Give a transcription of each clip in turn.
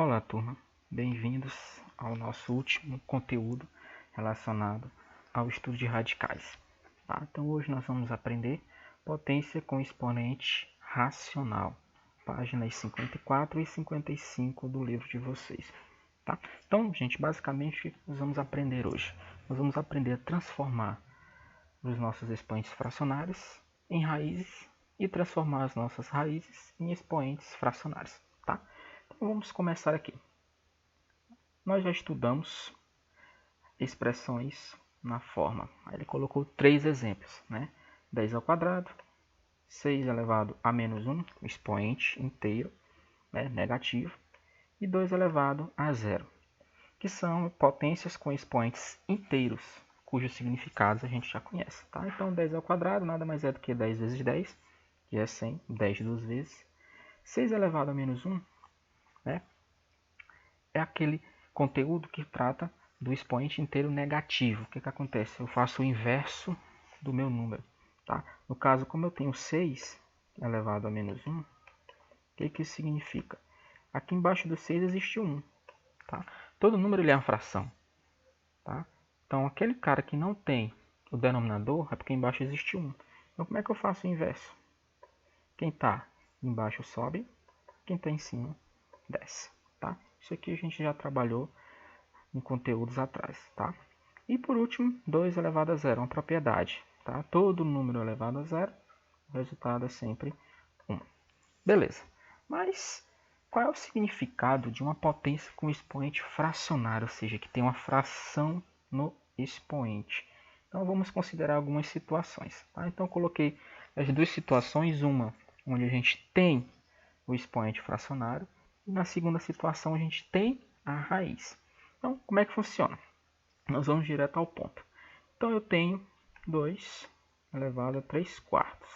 Olá, turma. Bem-vindos ao nosso último conteúdo relacionado ao estudo de radicais. Tá? Então, hoje nós vamos aprender potência com expoente racional, páginas 54 e 55 do livro de vocês. Tá? Então, gente, basicamente, nós vamos aprender hoje. Nós vamos aprender a transformar os nossos expoentes fracionários em raízes e transformar as nossas raízes em expoentes fracionários. Tá? Então, vamos começar aqui. Nós já estudamos expressões na forma. Aí ele colocou 3 exemplos, né? 10 ao quadrado, 6 elevado a menos 1, expoente inteiro, né? Negativo, e 2 elevado a 0, que são potências com expoentes inteiros, cujos significados a gente já conhece. Tá? Então, 10 ao quadrado nada mais é do que 10 vezes 10, que é 100, 10 duas vezes. 6 elevado a menos 1, né? É aquele conteúdo que trata do expoente inteiro negativo. O que acontece? Eu faço o inverso do meu número. Tá? No caso, como eu tenho 6 elevado a menos 1, o que isso significa? Aqui embaixo do 6 existe 1. Tá? Todo número ele é uma fração. Tá? Então, aquele cara que não tem o denominador é porque embaixo existe 1. Então, como é que eu faço o inverso? Quem está embaixo sobe, quem está em cima desce. Tá? Isso aqui a gente já trabalhou em conteúdos atrás. Tá? E por último, 2 elevado a 0, uma propriedade. Tá? Todo número elevado a 0, o resultado é sempre 1. Beleza. Mas qual é o significado de uma potência com expoente fracionário, ou seja, que tem uma fração no expoente? Então vamos considerar algumas situações. Tá? Então eu coloquei as duas situações, uma onde a gente tem o expoente fracionário e na segunda situação a gente tem a raiz. Então como é que funciona? Nós vamos direto ao ponto. Então eu tenho 2 elevado a 3 quartos.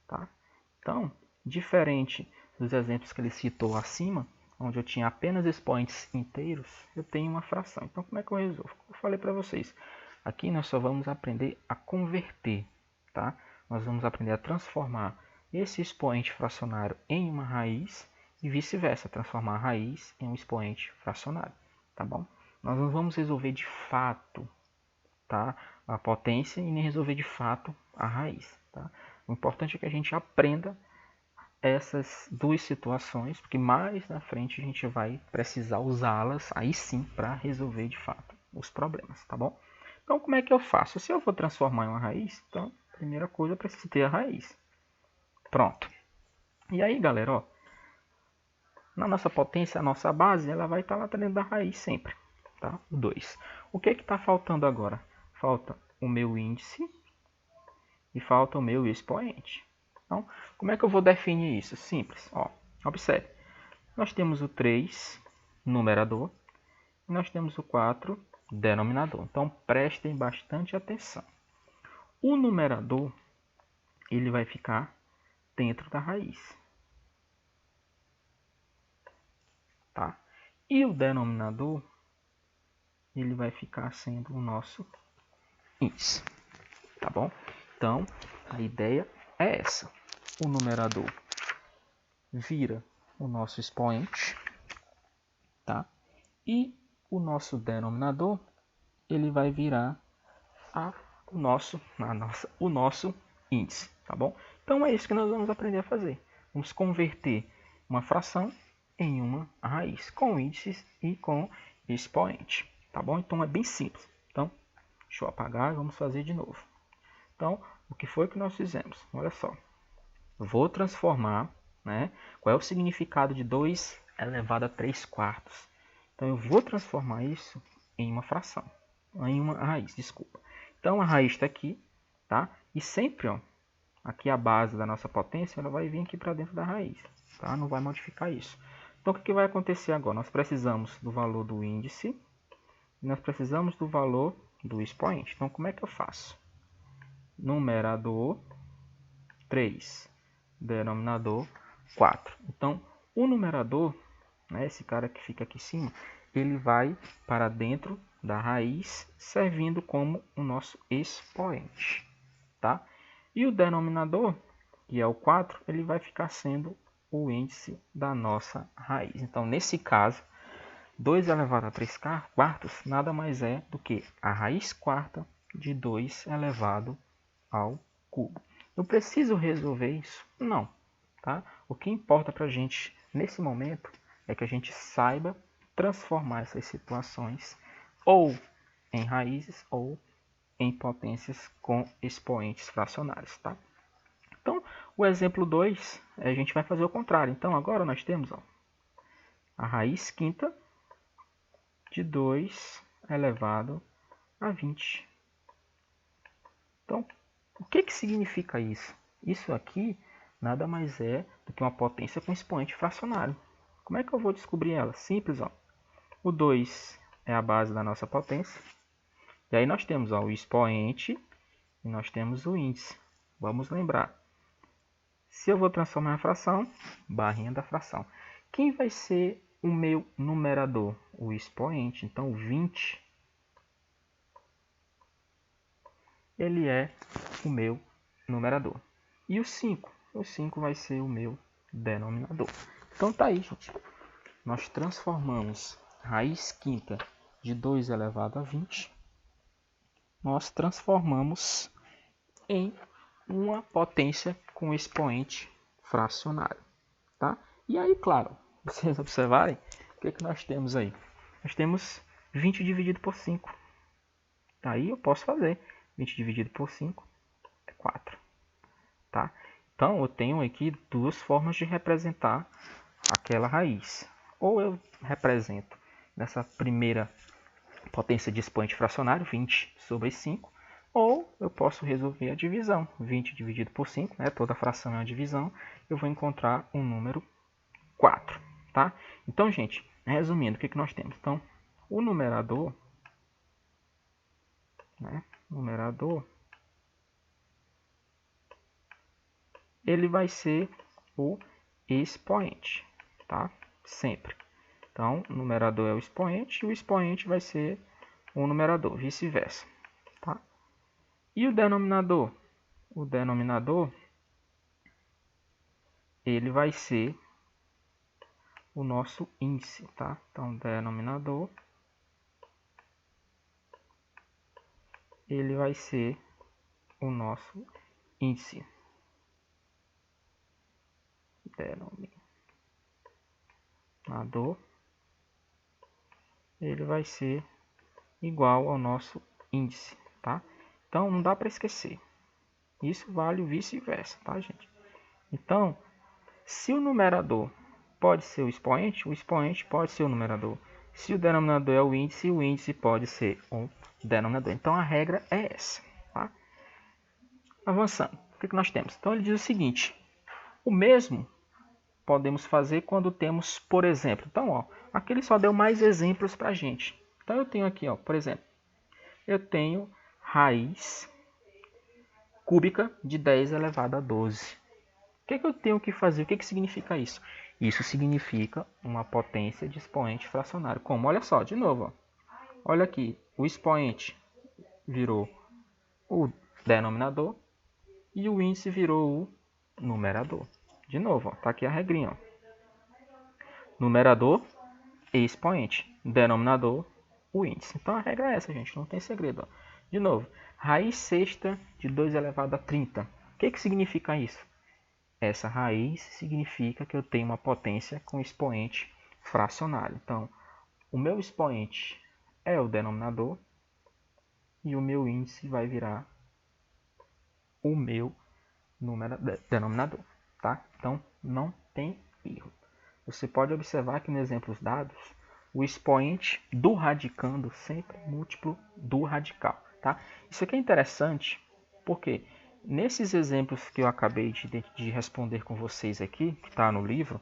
Tá? Então, diferente dos exemplos que ele citou acima, onde eu tinha apenas expoentes inteiros, eu tenho uma fração. Então, como é que eu resolvo? Eu falei para vocês, aqui nós só vamos aprender a converter. Tá? Nós vamos aprender a transformar esse expoente fracionário em uma raiz e vice-versa, transformar a raiz em um expoente fracionário. Tá bom? Nós não vamos resolver de fato, tá, a potência e nem resolver de fato a raiz. Tá? O importante é que a gente aprenda essas duas situações, porque mais na frente a gente vai precisar usá-las aí sim para resolver de fato os problemas, tá bom? Então, como é que eu faço? Se eu for transformar em uma raiz, então, primeira coisa, eu preciso ter a raiz. Pronto. E aí, galera, ó, na nossa potência, a nossa base, ela vai estar lá dentro da raiz sempre, tá? O 2. O que está faltando agora? Falta o meu índice e falta o meu expoente. Então, como é que eu vou definir isso? Simples. Ó, observe. Nós temos o 3, numerador, e nós temos o 4, denominador. Então, prestem bastante atenção. O numerador, ele vai ficar dentro da raiz. Tá? E o denominador, ele vai ficar sendo o nosso índice. Tá bom? Então, a ideia é essa. O numerador vira o nosso expoente, tá? E o nosso denominador, ele vai virar o nosso índice, tá bom? Então é isso que nós vamos aprender a fazer. Vamos converter uma fração em uma raiz, com índices e com expoente, tá bom? Então é bem simples. Então, deixa eu apagar e vamos fazer de novo. Então, o que foi que nós fizemos? Olha só. Vou transformar, né? Qual é o significado de 2 elevado a 3 quartos? Então, eu vou transformar isso em uma fração, em uma raiz, desculpa. Então, a raiz está aqui, tá? E sempre, ó, aqui a base da nossa potência, ela vai vir aqui para dentro da raiz, tá? Não vai modificar isso. Então, o que vai acontecer agora? Nós precisamos do valor do índice e nós precisamos do valor do expoente. Então, como é que eu faço? Numerador 3, denominador 4. Então, o numerador, né, esse cara que fica aqui em cima, ele vai para dentro da raiz, servindo como o nosso expoente. Tá? E o denominador, que é o 4, ele vai ficar sendo o índice da nossa raiz. Então, nesse caso, 2 elevado a 3 quartos nada mais é do que a raiz quarta de 2 elevado ao cubo. Eu preciso resolver isso? Não. Tá? O que importa para a gente nesse momento é que a gente saiba transformar essas situações ou em raízes ou em potências com expoentes fracionários. Tá? Então, o exemplo 2, a gente vai fazer o contrário. Então, agora nós temos a raiz quinta de 2 elevado a 20. Então, o que significa isso? Isso aqui nada mais é do que uma potência com expoente fracionário. Como é que eu vou descobrir ela? Simples, ó. O 2 é a base da nossa potência. E aí nós temos o expoente e nós temos o índice. Vamos lembrar. Se eu vou transformar em fração, barrinha da fração. Quem vai ser o meu numerador? O expoente. Então, 20, ele é o meu numerador. E o 5? O 5 vai ser o meu denominador. Então, tá aí, gente. Nós transformamos raiz quinta de 2 elevado a 20. Nós transformamos em uma potência com expoente fracionário. Tá? E aí, claro, vocês observarem, o que nós temos aí? Nós temos 20 dividido por 5. Aí eu posso fazer. 20 dividido por 5 é 4. Tá? Então, eu tenho aqui duas formas de representar aquela raiz. Ou eu represento nessa primeira potência de expoente fracionário, 20 sobre 5, ou eu posso resolver a divisão. 20 dividido por 5, né? Toda fração é uma divisão, eu vou encontrar um número 4. Tá? Então, gente, resumindo, o que nós temos? Então, o numerador, né? Ele vai ser o expoente, tá? Sempre. Então, o numerador é o expoente e o expoente vai ser o numerador, vice-versa, tá? E o denominador? O denominador, ele vai ser o nosso índice, tá? Então, denominador, ele vai ser o nosso índice. Denominador, ele vai ser igual ao nosso índice, tá? Então, não dá para esquecer. Isso vale o vice-versa, tá, gente? Então, se o numerador pode ser o expoente pode ser o numerador. Se o denominador é o índice pode ser o denominador. Então, a regra é essa, tá? Avançando, o que nós temos? Então, ele diz o seguinte, o mesmo podemos fazer quando temos, por exemplo, então, ó, aqui ele só deu mais exemplos para a gente. Então, eu tenho aqui, ó, por exemplo, eu tenho raiz cúbica de 10 elevado a 12. O que eu tenho que fazer? O que significa isso? Isso significa uma potência de expoente fracionário. Como? Olha só, de novo. Ó. Olha aqui, o expoente virou o denominador e o índice virou o numerador. De novo, está aqui a regrinha. Ó. Numerador e expoente. Denominador, o índice. Então a regra é essa, gente. Não tem segredo. Ó. De novo, raiz sexta de 2 elevado a 30. O que significa isso? Essa raiz significa que eu tenho uma potência com expoente fracionário. Então, o meu expoente é o denominador e o meu índice vai virar o meu denominador. Tá? Então, não tem erro. Você pode observar que nos exemplos dados, o expoente do radicando sempre é múltiplo do radical. Tá? Isso aqui é interessante porque nesses exemplos que eu acabei de responder com vocês aqui, que está no livro,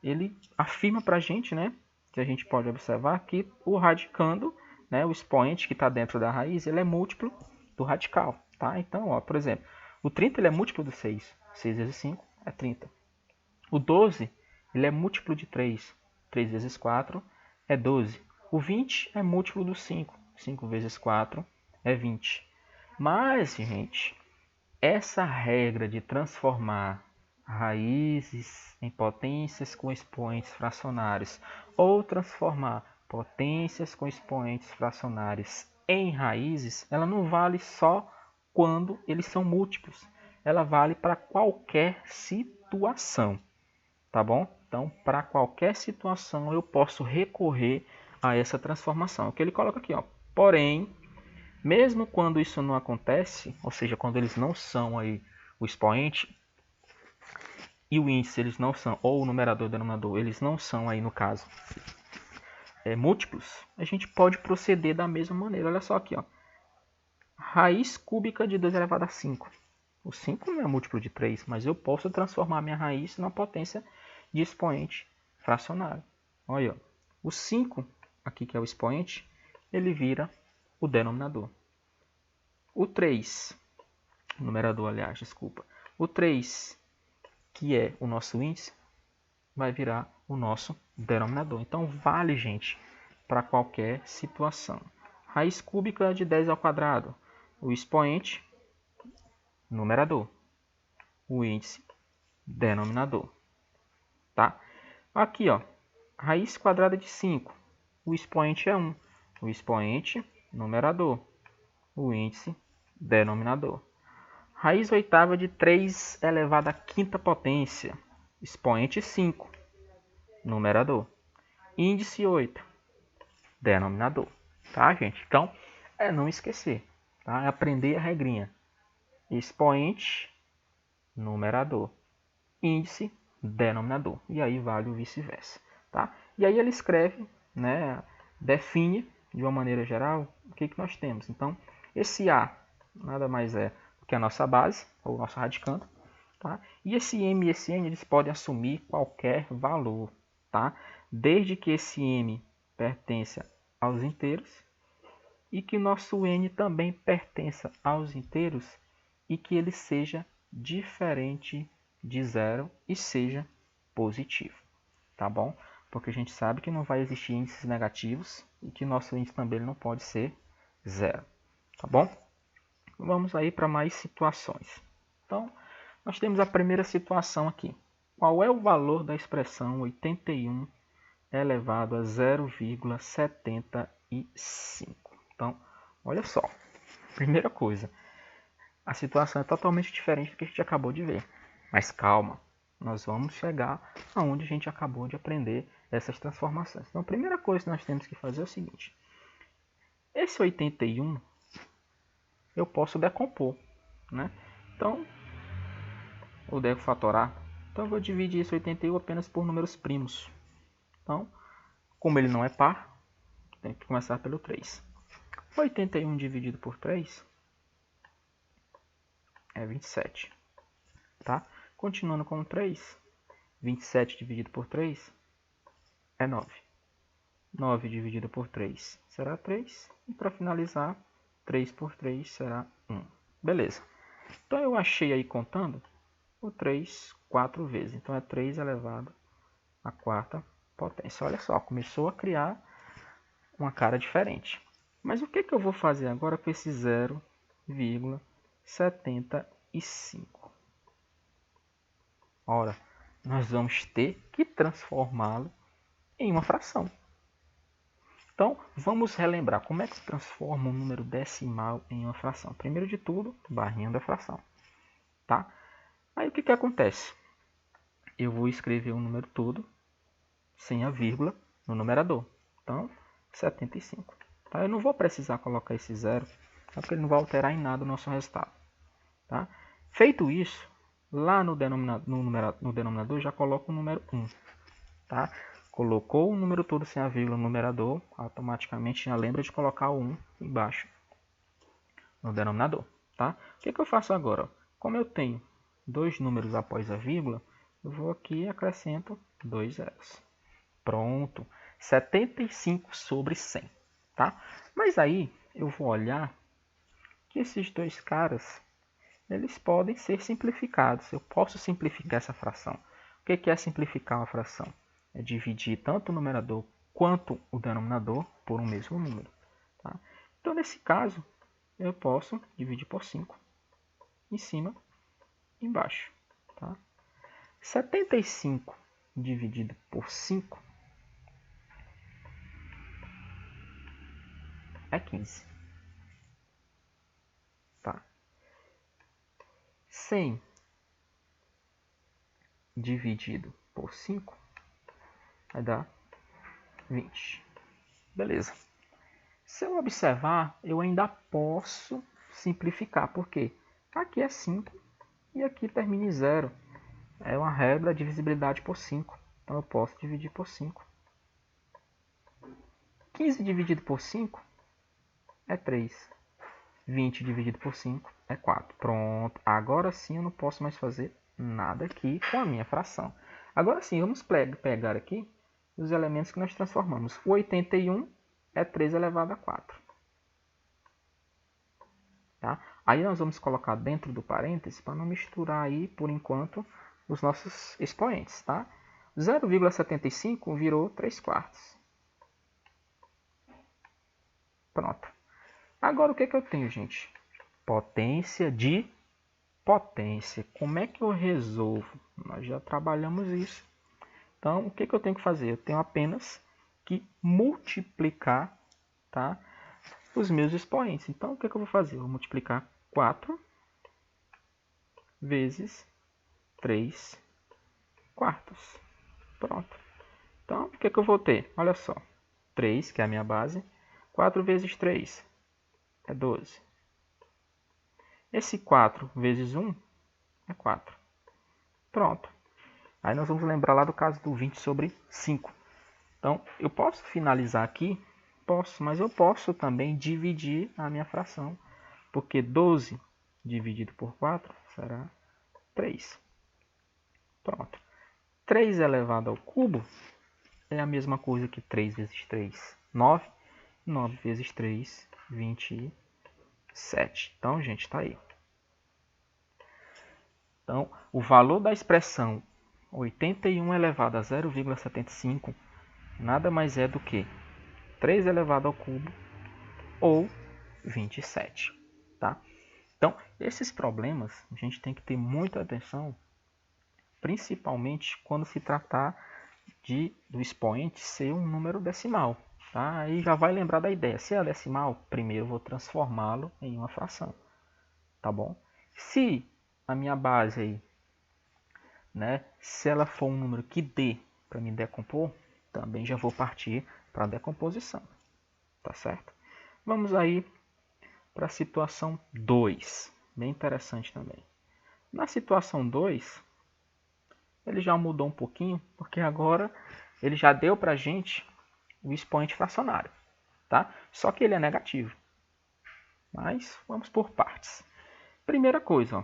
ele afirma para a gente, né, que a gente pode observar que o radicando, né, o expoente que está dentro da raiz, ele é múltiplo do radical. Tá? Então, ó, por exemplo, o 30 ele é múltiplo do 6. 6 vezes 5 é 30. O 12 ele é múltiplo de 3. 3 vezes 4 é 12. O 20 é múltiplo do 5. 5 vezes 4 é 20. Mas, gente, essa regra de transformar raízes em potências com expoentes fracionários ou transformar Potências com expoentes fracionários em raízes, ela não vale só quando eles são múltiplos. Ela vale para qualquer situação, tá bom? Então, para qualquer situação, eu posso recorrer a essa transformação. O que ele coloca aqui, ó. Porém, mesmo quando isso não acontece, ou seja, quando eles não são aí o expoente e o índice, eles não são, ou o numerador e o denominador, eles não são aí no caso múltiplos, a gente pode proceder da mesma maneira. Olha só aqui, ó. Raiz cúbica de 2 elevado a 5. O 5 não é múltiplo de 3, mas eu posso transformar minha raiz numa potência de expoente fracionário. Olha, ó. O 5, aqui que é o expoente, ele vira o denominador. O 3, o numerador, aliás, desculpa. O 3, que é o nosso índice, vai virar o nosso denominador. Então, vale, gente, para qualquer situação. Raiz cúbica de 10 ao quadrado. O expoente, numerador. O índice, denominador. Tá? Aqui, ó, raiz quadrada de 5. O expoente é 1. O expoente, numerador. O índice, denominador. Raiz oitava de 3 elevado à quinta potência. Expoente 5. Numerador. Índice 8. Denominador. Tá, gente? Então, é não esquecer. Tá? É aprender a regrinha. Expoente, numerador. Índice, denominador. E aí vale o vice-versa. Tá? E aí ele escreve, né, define de uma maneira geral o que nós temos. Então, esse A nada mais é do que a nossa base, ou o nosso radicando. Tá? E esse M e esse N eles podem assumir qualquer valor. Tá? Desde que esse M pertença aos inteiros e que nosso N também pertença aos inteiros e que ele seja diferente de zero e seja positivo, tá bom? Porque a gente sabe que não vai existir índices negativos e que nosso índice também não pode ser zero, tá bom? Vamos aí para mais situações. Então, nós temos a primeira situação aqui. Qual é o valor da expressão 81 elevado a 0,75? Então, olha só. Primeira coisa, a situação é totalmente diferente do que a gente acabou de ver. Mas calma, nós vamos chegar aonde a gente acabou de aprender essas transformações. Então, a primeira coisa que nós temos que fazer é o seguinte. Esse 81 eu posso decompor, né? Então, ou devo fatorar. Então, eu vou dividir esse 81 apenas por números primos. Então, como ele não é par, tem que começar pelo 3. 81 dividido por 3 é 27. Tá? Continuando com o 3, 27 dividido por 3 é 9. 9 dividido por 3 será 3. E para finalizar, 3 por 3 será 1. Beleza. Então eu achei aí contando o 3 4 vezes. Então é 3 elevado à quarta potência. Olha só, começou a criar uma cara diferente. Mas o que eu vou fazer agora com esse 0,75? Ora, nós vamos ter que transformá-lo em uma fração. Então, vamos relembrar como é que se transforma um número decimal em uma fração. Primeiro de tudo, barrinha da fração. Tá? Aí o que acontece? Eu vou escrever o número todo sem a vírgula no numerador. Então, 75. Tá? Eu não vou precisar colocar esse zero, porque ele não vai alterar em nada o nosso resultado. Tá? Feito isso, lá no denominador já coloco o número 1. Tá? Colocou o número todo sem a vírgula no numerador, automaticamente já lembra de colocar o 1 embaixo no denominador. Tá? O que eu faço agora? Como eu tenho dois números após a vírgula, eu vou aqui e acrescento 2 zeros. Pronto, 75 sobre 100. Tá? Mas aí eu vou olhar que esses dois caras eles podem ser simplificados. Eu posso simplificar essa fração. O que é simplificar uma fração? É dividir tanto o numerador quanto o denominador por um mesmo número. Tá? Então, nesse caso, eu posso dividir por 5 em cima e embaixo. Tá? 75 dividido por 5 é 15. Tá? 100 dividido por 5 vai dar 20. Beleza. Se eu observar, eu ainda posso simplificar, porque aqui é 5 e aqui termina em 0. É uma regra de divisibilidade por 5. Então eu posso dividir por 5. 15 dividido por 5 é 3. 20 dividido por 5 é 4. Pronto. Agora sim eu não posso mais fazer nada aqui com a minha fração. Agora sim, vamos pegar aqui os elementos que nós transformamos. O 81 é 3 elevado a 4. Tá? Aí nós vamos colocar dentro do parênteses para não misturar aí, por enquanto, os nossos expoentes. Tá? 0,75 virou 3 quartos. Pronto. Agora o que eu tenho, gente? Potência de potência. Como é que eu resolvo? Nós já trabalhamos isso. Então, o que eu tenho que fazer? Eu tenho apenas que multiplicar, tá, os meus expoentes. Então, o que eu vou fazer? Eu vou multiplicar 4 vezes 3 quartos. Pronto. Então, o que eu vou ter? Olha só. 3, que é a minha base. 4 vezes 3 é 12. Esse 4 vezes 1 é 4. Pronto. Aí nós vamos lembrar lá do caso do 20 sobre 5. Então, eu posso finalizar aqui? Posso, mas eu posso também dividir a minha fração. Porque 12 dividido por 4 será 3. Pronto. 3 elevado ao cubo é a mesma coisa que 3 vezes 3, 9. 9 vezes 3, 27. Então, gente, está aí. Então, o valor da expressão 81 elevado a 0,75 nada mais é do que 3 elevado ao cubo ou 27. Tá? Então, esses problemas a gente tem que ter muita atenção, principalmente quando se tratar do expoente ser um número decimal. Tá? Aí já vai lembrar da ideia. Se é decimal, primeiro eu vou transformá-lo em uma fração. Tá bom? Se a minha base aí, né, se ela for um número que dê para me decompor, também já vou partir para a decomposição. Tá certo? Vamos aí para a situação 2. Bem interessante também. Na situação 2, ele já mudou um pouquinho, porque agora ele já deu para a gente o expoente fracionário. Tá? Só que ele é negativo. Mas vamos por partes. Primeira coisa, ó,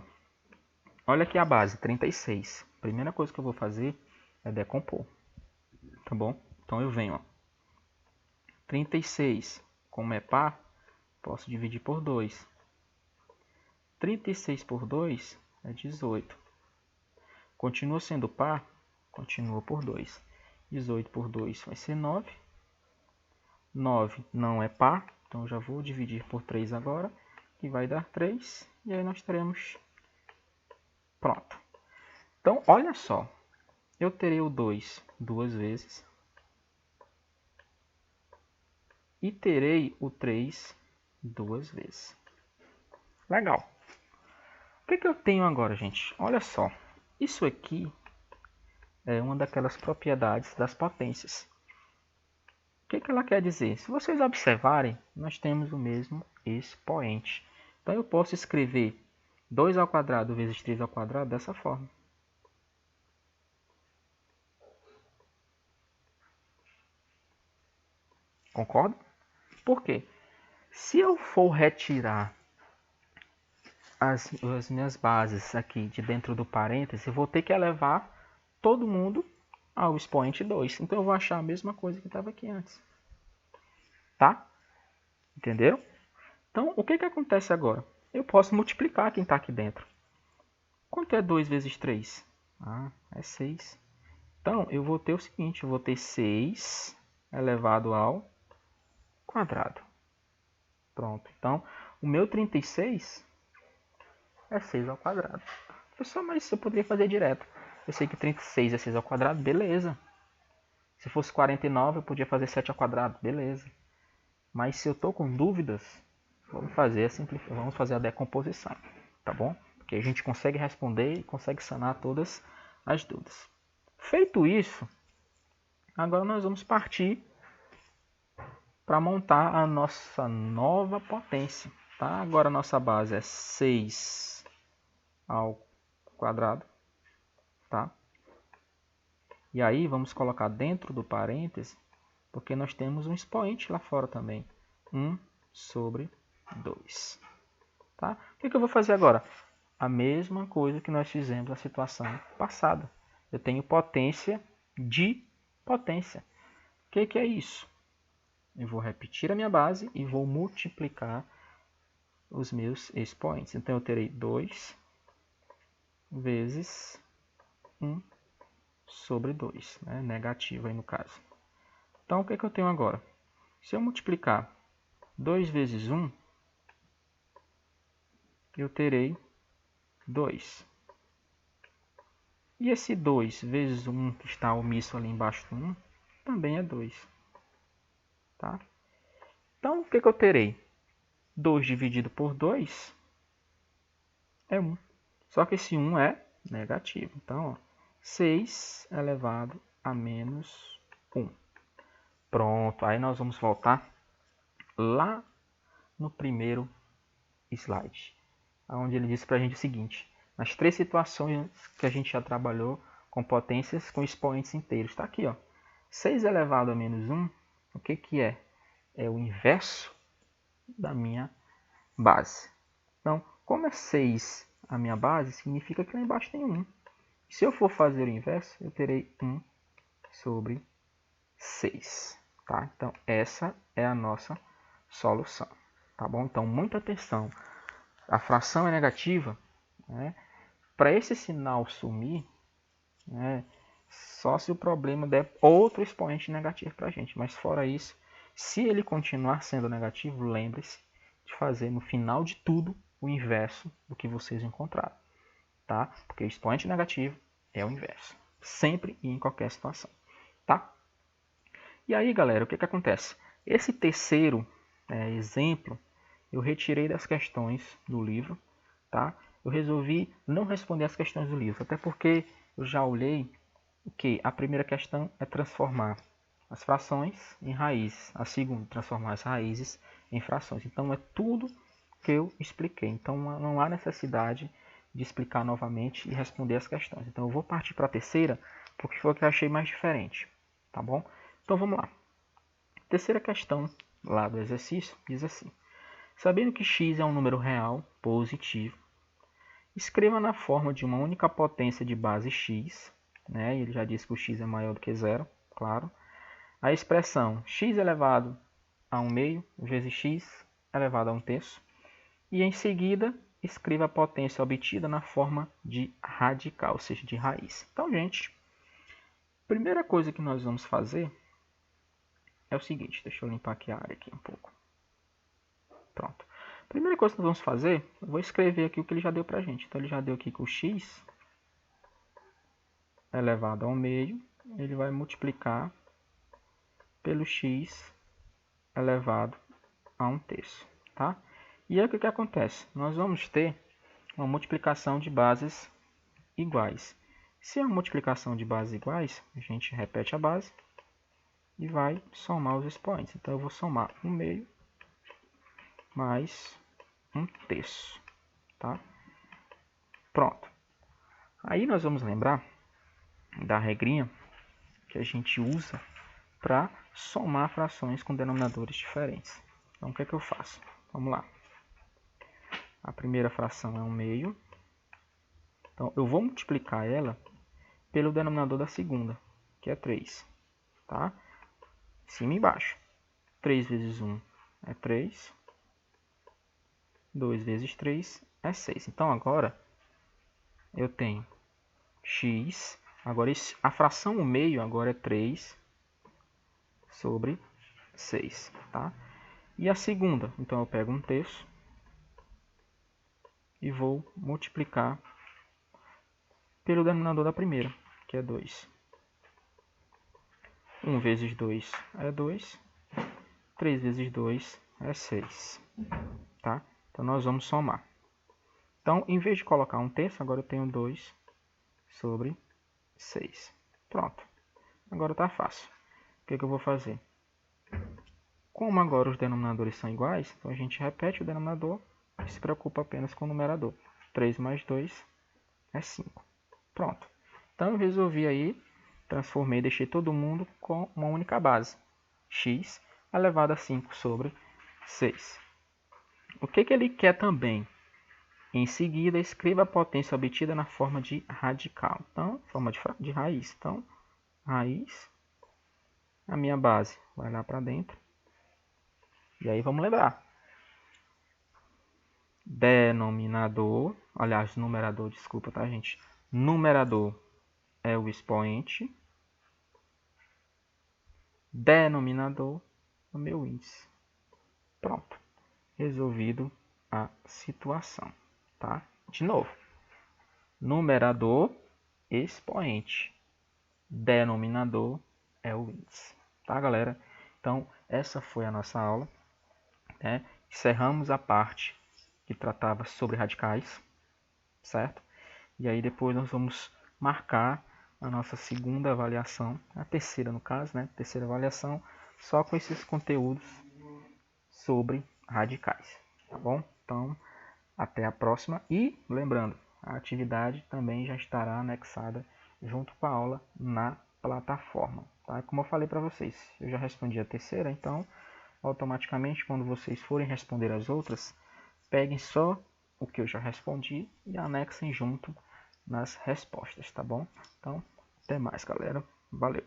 olha aqui a base, 36. Primeira coisa que eu vou fazer é decompor. Tá bom? Então eu venho, ó, 36, como é par, posso dividir por 2. 36 por 2 é 18. Continua sendo par, continua por 2. 18 por 2 vai ser 9. 9 não é par, então eu já vou dividir por 3 agora, que vai dar 3. E aí nós teremos... Pronto. Então, olha só. Eu terei o 2 duas vezes. E terei o 3 duas vezes. Legal. O que eu tenho agora, gente? Olha só. Isso aqui é uma daquelas propriedades das potências. O que ela quer dizer? Se vocês observarem, nós temos o mesmo expoente. Então, eu posso escrever 2 ao quadrado vezes 3 ao quadrado dessa forma. Concorda? Por quê? Se eu for retirar as minhas bases aqui de dentro do parêntese, eu vou ter que elevar todo mundo ao expoente 2. Então, eu vou achar a mesma coisa que estava aqui antes. Tá? Entenderam? Então, o que acontece agora? Eu posso multiplicar quem está aqui dentro. Quanto é 2 vezes 3? Ah, é 6. Então, eu vou ter o seguinte, eu vou ter 6 elevado ao quadrado. Pronto. Então, o meu 36 é 6 ao quadrado. Professor, mas eu poderia fazer direto. Eu sei que 36 é 6 ao quadrado, beleza. Se fosse 49, eu podia fazer 7 ao quadrado, beleza. Mas se eu estou com dúvidas, vamos fazer a decomposição, tá bom? Porque a gente consegue responder e consegue sanar todas as dúvidas. Feito isso, agora nós vamos partir para montar a nossa nova potência, tá? Agora a nossa base é 6 ao quadrado, tá? E aí vamos colocar dentro do parêntese, porque nós temos um expoente lá fora também. 1 sobre 2. Tá? O que eu vou fazer agora? A mesma coisa que nós fizemos na situação passada. Eu tenho potência de potência. O que é isso? Eu vou repetir a minha base e vou multiplicar os meus expoentes. Então eu terei 2 vezes 1 sobre 2, né? Negativo aí no caso. Então o que eu tenho agora? Se eu multiplicar 2 vezes 1, eu terei 2. E esse 2 vezes 1 que está omisso ali embaixo do 1, também é 2. Tá? Então o que eu terei? 2 dividido por 2 é 1. Só que esse 1 é negativo. Então, ó, 6 elevado a menos 1. Pronto, aí nós vamos voltar lá no primeiro slide, onde ele disse para a gente o seguinte: nas 3 situações que a gente já trabalhou com potências com expoentes inteiros. Está aqui, ó, 6 elevado a menos 1, o que é? É o inverso da minha base. Então, como é 6 a minha base, significa que lá embaixo tem 1. Se eu for fazer o inverso, eu terei 1 sobre 6. Tá? Então, essa é a nossa solução. Tá bom? Então, muita atenção. A fração é negativa, né? Para esse sinal sumir, né, só se o problema der outro expoente negativo para a gente. Mas fora isso, se ele continuar sendo negativo, lembre-se de fazer no final de tudo o inverso do que vocês encontraram. Tá? Porque o expoente negativo é o inverso. Sempre e em qualquer situação. Tá? E aí, galera, o que acontece? Esse terceiro exemplo eu retirei das questões do livro. Tá? Eu resolvi não responder as questões do livro, até porque eu já olhei que a primeira questão é transformar as frações em raízes. A segunda, transformar as raízes em frações. Então, é tudo que eu expliquei. Então, não há necessidade de explicar novamente e responder as questões. Então, eu vou partir para a terceira, porque foi o que eu achei mais diferente. Tá bom? Então, vamos lá. Terceira questão lá do exercício diz assim: sabendo que x é um número real positivo, escreva na forma de uma única potência de base x, né? Ele já disse que o x é maior do que zero, claro. A expressão x elevado a 1/2 vezes x elevado a 1/3. E em seguida, escreva a potência obtida na forma de radical, ou seja, de raiz. Então, gente, a primeira coisa que nós vamos fazer é o seguinte. Deixa eu limpar aqui a área aqui um pouco. Pronto. A primeira coisa que nós vamos fazer, eu vou escrever aqui o que ele já deu para a gente. Então, ele já deu aqui que o x elevado a 1/2, ele vai multiplicar pelo x elevado a 1/3, tá? E aí o que acontece? Nós vamos ter uma multiplicação de bases iguais. Se é uma multiplicação de bases iguais, a gente repete a base e vai somar os expoentes. Então eu vou somar 1/2 mais 1/3, tá? Pronto. Aí nós vamos lembrar da regrinha que a gente usa para somar frações com denominadores diferentes. Então, o que é que eu faço? Vamos lá. A primeira fração é 1/2. Então, eu vou multiplicar ela pelo denominador da segunda, que é 3. Tá? Cima e embaixo. 3 vezes 1 é 3. 2 vezes 3 é 6. Então, agora, eu tenho x. Agora, a fração 1/2 agora é 3 sobre 6. Tá? E a segunda, então eu pego 1/3 e vou multiplicar pelo denominador da primeira, que é 2. 1 vezes 2 é 2. 3 vezes 2 é 6, tá? Então, nós vamos somar. Então, em vez de colocar 1/3, agora eu tenho 2 sobre 6. Pronto. Agora está fácil. O que eu vou fazer? Como agora os denominadores são iguais, então a gente repete o denominador e se preocupa apenas com o numerador. 3 mais 2 é 5. Pronto. Então eu resolvi aí, transformei, deixei todo mundo com uma única base. X elevado a 5 sobre 6. O que ele quer também? Em seguida, escreva a potência obtida na forma de radical. Então, forma de raiz. Então, raiz, a minha base vai lá para dentro. E aí vamos lembrar. Denominador, aliás, numerador, desculpa, tá, gente? Numerador é o expoente. Denominador é o meu índice. Pronto. Resolvido a situação, tá? De novo. Numerador, expoente. Denominador é o índice. Tá, galera? Então, essa foi a nossa aula, né? Encerramos a parte que tratava sobre radicais, certo? E aí depois nós vamos marcar a nossa segunda avaliação, a terceira no caso, né? Terceira avaliação, só com esses conteúdos sobre radicais, tá bom? Então, até a próxima. E, lembrando, a atividade também já estará anexada junto com a aula na plataforma, tá? Como eu falei para vocês, eu já respondi a terceira, então, automaticamente, quando vocês forem responder as outras, peguem só o que eu já respondi e anexem junto nas respostas, tá bom? Então, até mais, galera. Valeu!